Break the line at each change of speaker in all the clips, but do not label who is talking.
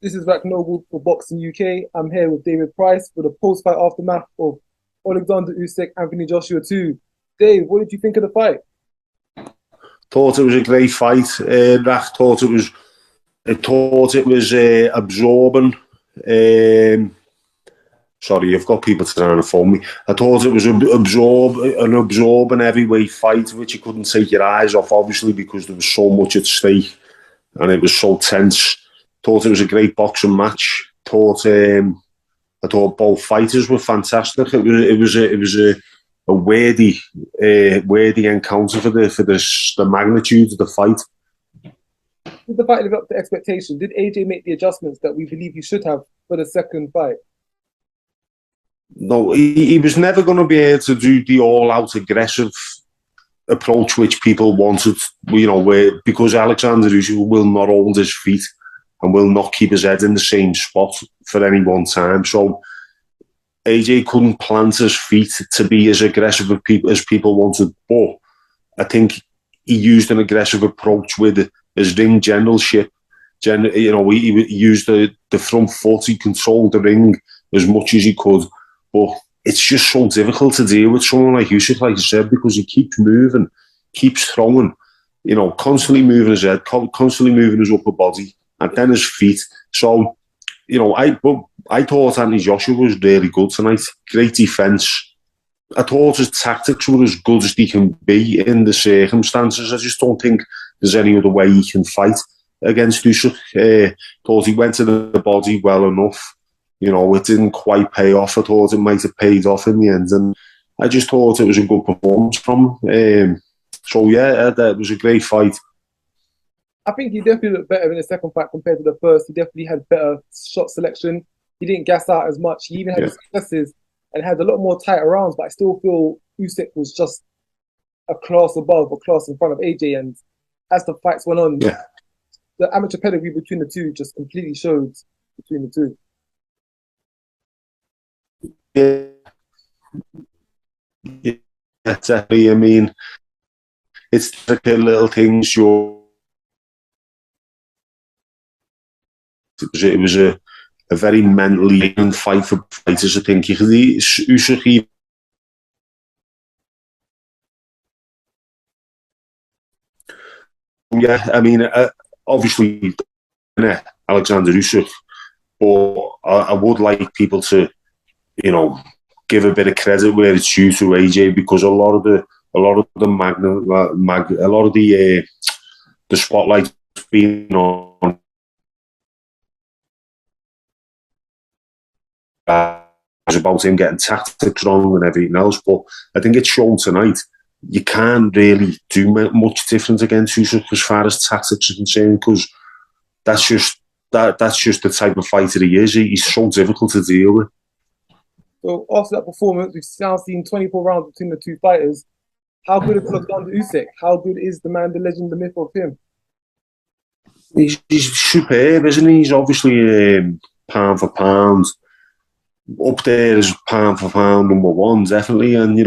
This is Rack Noble for Boxing UK. I'm here with David Price for the post-fight aftermath of Oleksandr Usyk, Anthony Joshua 2. Dave, what did you think of the fight?
Thought it was a great fight. Rack thought it was absorbing. Sorry, I've got people trying to phone me. I thought it was an absorbing heavyweight fight, which you couldn't take your eyes off, obviously, because there was so much at stake and it was so tense. Thought it was a great boxing match. I thought both fighters were fantastic. It was a worthy encounter for the magnitude of the fight.
Did the fight live up to expectation? Did AJ make the adjustments that we believe he should have for the second fight?
No, he was never going to be able to do the all-out aggressive approach which people wanted, because Oleksandr Usyk will not hold his feet and will not keep his head in the same spot for any one time. So AJ couldn't plant his feet to be as aggressive as people wanted. But I think he used an aggressive approach with his ring generalship. He used the front foot. He controlled the ring as much as he could. But it's just so difficult to deal with someone like Usyk, like I said, because he keeps moving, keeps throwing, constantly moving his head, constantly moving his upper body, and then his feet. So, I thought Anthony Joshua was really good tonight. Great defence. I thought his tactics were as good as they can be in the circumstances. I just don't think there's any other way he can fight against Usyk. Thought he went to the body well enough. It didn't quite pay off. I thought it might have paid off in the end. And I just thought it was a good performance from him. It was a great fight.
I think he definitely looked better in the second fight compared to the first. He definitely had better shot selection. He didn't gas out as much. He even had his successes and had a lot more tighter rounds. But I still feel Usyk was just a class above, a class in front of AJ. And as the fights went on, the amateur pedigree between the two just completely showed between the two.
Yeah, exactly. I mean, it's like the little things. It was a very mentally fight for fighters. I think Usyk. Yeah, I mean, obviously, Oleksandr Usyk, but I would like people to, give a bit of credit where it's due to AJ, because a lot of the spotlight's been on about him getting tactics wrong and everything else. But I think it's shown tonight you can't really do much different against Usyk as far as tactics are concerned, because that's just the type of fighter he is. He's so difficult to deal with.
So after that performance, we've now seen 24 rounds between the two fighters. How good is Oleksandr Usyk? How good is the man, the legend, the myth of him?
He's superb, isn't he? He's obviously pound for pound up there as pound for pound number one, definitely. And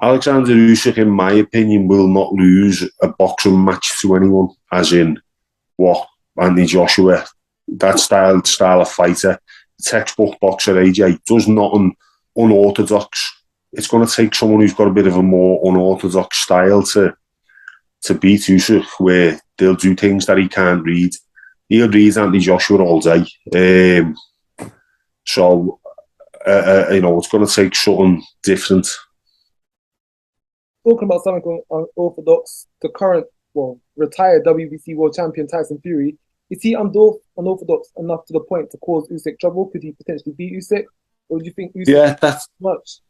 Oleksandr Usyk, in my opinion, will not lose a boxing match to anyone, as in what Anthony Joshua, that style of fighter. Textbook boxer AJ does nothing unorthodox. It's going to take someone who's got a bit of a more unorthodox style to beat Usyk, where they'll do things that he can't read. He'll read Anthony Joshua all day. It's going to take something different.
Talking about something unorthodox, the current, retired WBC world champion Tyson Fury, is he unorthodox enough to the point to cause Usyk trouble? Could he potentially beat Usyk? Or do you think Usyk
that's
much?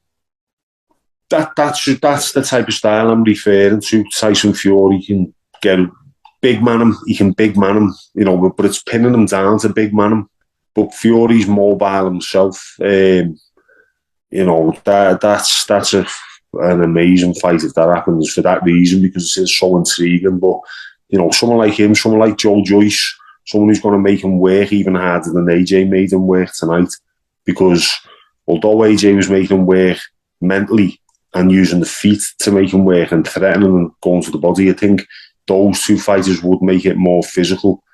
That's the type of style I'm referring to. Tyson Fury can get big man him. He can big man him, but it's pinning him down to big man him. But Fury's mobile himself. That's an amazing fight if that happens for that reason, because it's so intriguing. But someone like him, someone like Joyce, someone who's going to make him work even harder than AJ made him work tonight. Because although AJ was making him work mentally and using the feet to make him work and threatening and going to the body, I think those two fighters would make it more physical.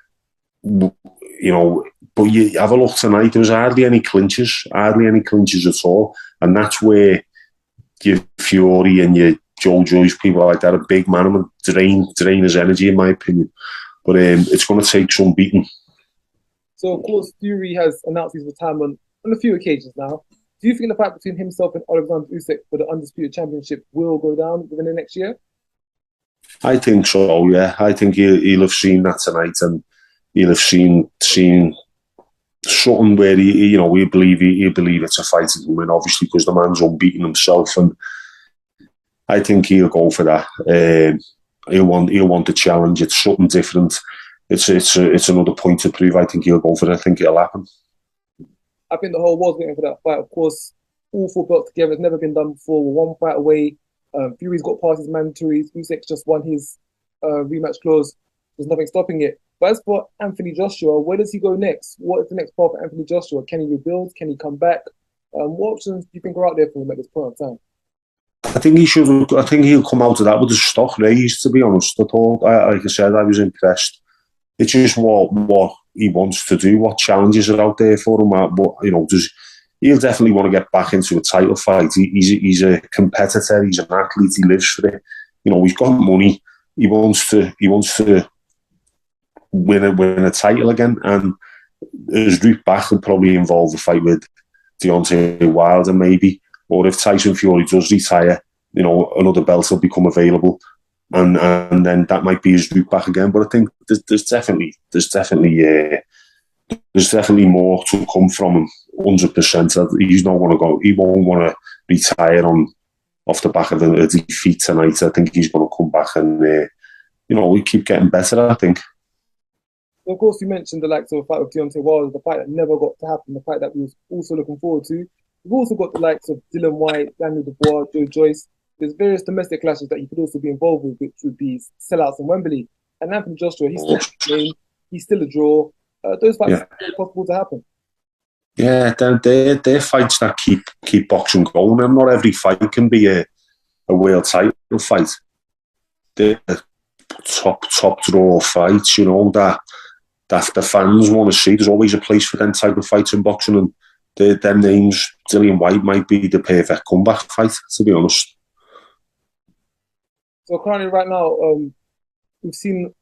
you know, but you have a look tonight, there was hardly any clinches at all. And that's where your Fury and your Joyce, people like that, a big man, and drain his energy, in my opinion. But it's going to take some beating.
So, of course, Fury has announced his retirement on a few occasions now. Do you think the fight between himself and Oleksandr Usyk for the undisputed championship will go down within the next year?
I think so, yeah. I think he'll have seen that tonight, and he'll have seen something where he'll believe it's a fight to win, obviously, because the man's unbeaten himself, and I think he'll go for that. He'll want the challenge. It's something different. It's another point to prove. I think he'll go for it. I think it'll happen.
I think the whole world's waiting for that fight. Of course, all 4 belts together has never been done before. We're 1 fight away. Fury's got past his mandatories. Usyk's just won his rematch clause. There's nothing stopping it. But as for Anthony Joshua, where does he go next? What is the next path for Anthony Joshua? Can he rebuild? Can he come back? What options do you think are out there for him at this point in time?
I think he should. I think he'll come out of that with his stock raised. To be honest, like I said, I was impressed. It's just what he wants to do, what challenges are out there for him. He'll definitely want to get back into a title fight. He's a competitor. He's an athlete. He lives for it. He's got money. He wants to win a title again. And his route back will probably involve a fight with Deontay Wilder, maybe. Or if Tyson Fury does retire, another belt will become available. And then that might be his route back again. But I think there's definitely more to come from him. 100%. He's not going to go. He won't want to retire off the back of a defeat tonight. I think he's going to come back and we keep getting better. I think.
Of course, you mentioned the likes of a fight with Deontay Wilder, the fight that never got to happen, the fight that we was also looking forward to. We've also got the likes of Dylan White, Daniel Dubois, Joyce. There's various domestic clashes that he could also be involved with, which would be sellouts in Wembley. And Anthony Joshua, he's still a game, he's still a draw. Those fights are possible to happen.
Yeah, they're fights that keep boxing going, and not every fight can be a world title fight. They're top draw fights, that the fans want to see. There's always a place for them type of fights in boxing, and their names, Dillian White might be the perfect comeback fight, to be honest.
So currently right now, we've seen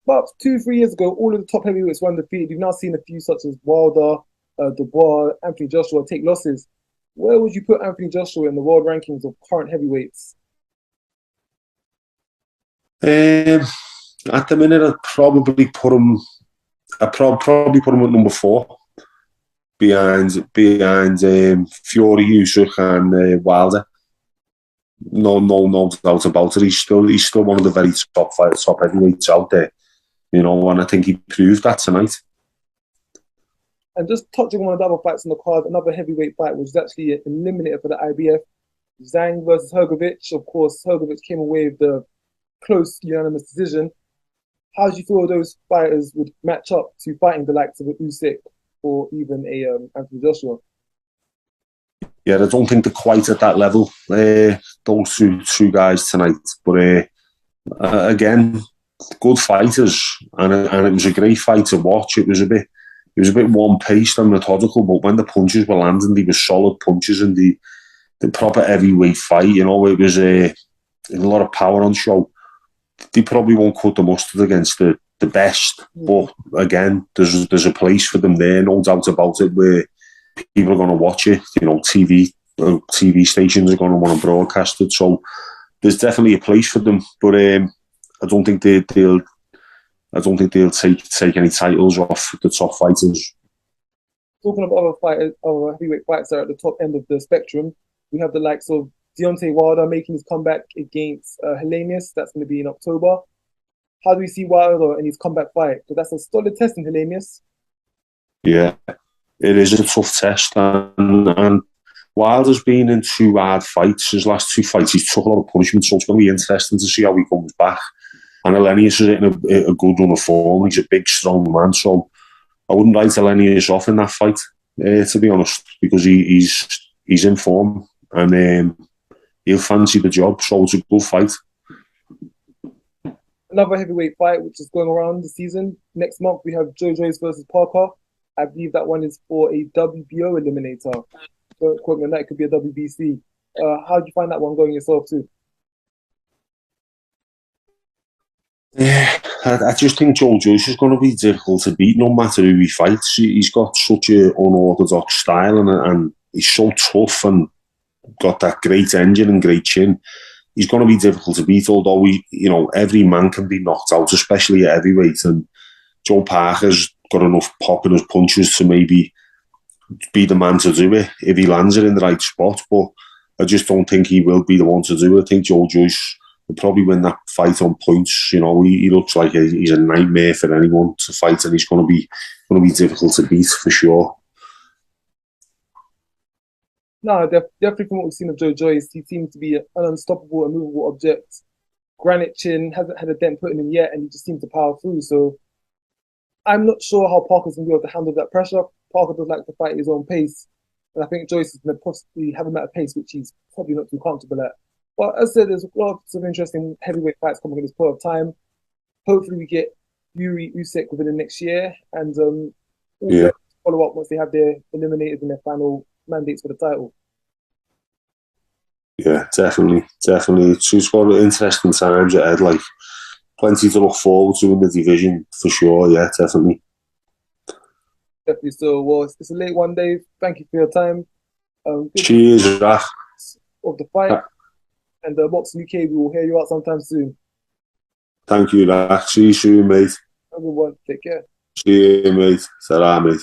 about 2-3 years ago, all of the top heavyweights were undefeated. You've now seen a few such as Wilder, Dubois, Anthony Joshua take losses. Where would you put Anthony Joshua in the world rankings of current heavyweights?
At the minute, I'd probably put him at number 4. Behind Fury, Usyk, and Wilder. No doubt about it. He's still one of the very top heavyweights out there. And I think he proved that tonight.
And just touching on one of the other fights on the card, another heavyweight fight was actually eliminated for the IBF. Zhang versus Hrgovic. Of course, Hrgovic came away with the close unanimous decision. How do you feel those fighters would match up to fighting the likes of Usyk or even Anthony Joshua?
Yeah, I don't think they're quite at that level, those two guys tonight. But again, good fighters, and it was a great fight to watch. It was a bit one-paced and methodical, but when the punches were landing, they were solid punches, and the proper heavyweight fight. It was a lot of power on show. They probably won't cut the mustard against the best, but again, there's a place for them there, no doubt about it, where people are going to watch it. TV stations are going to want to broadcast it, so there's definitely a place for them. But I don't think they'll take any titles off the top fighters.
Talking about other heavyweight fights that are at the top end of the spectrum, we have the likes of Deontay Wilder making his comeback against Helenius. That's going to be in October. How do we see Wilder and his comeback fight? Because that's a solid test in Helenius.
Yeah, it is a tough test, and Wilder's been in 2 hard fights. His last 2 fights, he's took a lot of punishment, so it's going to be interesting to see how he comes back. And Helenius is in a good run of form. He's a big, strong man, so I wouldn't write Helenius off in that fight, to be honest, because he's in form, and he'll fancy the job, so it's a good fight.
another heavyweight fight which is going around the season. Next month we have Joyce versus Parker. I believe that one is for a WBO eliminator. Don't quote me on that. It could be a WBC. How do you find that one going yourself too?
Yeah, I just think Joyce is going to be difficult to beat no matter who he fights. He's got such an unorthodox style and he's so tough and got that great engine and great chin. He's going to be difficult to beat, although every man can be knocked out, especially at heavyweight. And Joe Parker's got enough pop in his punches to maybe be the man to do it if he lands it in the right spot. But I just don't think he will be the one to do it. I think Joyce will probably win that fight on points. He looks like he's a nightmare for anyone to fight, and he's going to be difficult to beat for sure.
No, definitely from what we've seen of Joyce, he seems to be an unstoppable, immovable object. Granite chin, hasn't had a dent put in him yet, and he just seems to power through. So I'm not sure how Parker's going to be able to handle that pressure. Parker does like to fight at his own pace, and I think Joyce is going to possibly have him at a pace which he's probably not too comfortable at. But as I said, there's lots of interesting heavyweight fights coming at this point of time. Hopefully we get Fury, Usyk within the next year, and also follow up once they have their eliminators and their final mandates for the title.
Yeah, definitely. It's just got interesting times ahead, like plenty to look forward to in the division for sure. Yeah, definitely.
Definitely. So, well, it's a late one, Dave. Thank you for your time.
Cheers, Rach.
Of the fight. And Boxing UK, we will hear you out sometime soon.
Thank you, Rach. See you soon, mate.
Everyone, take care.
See you, mate. Salam, mate.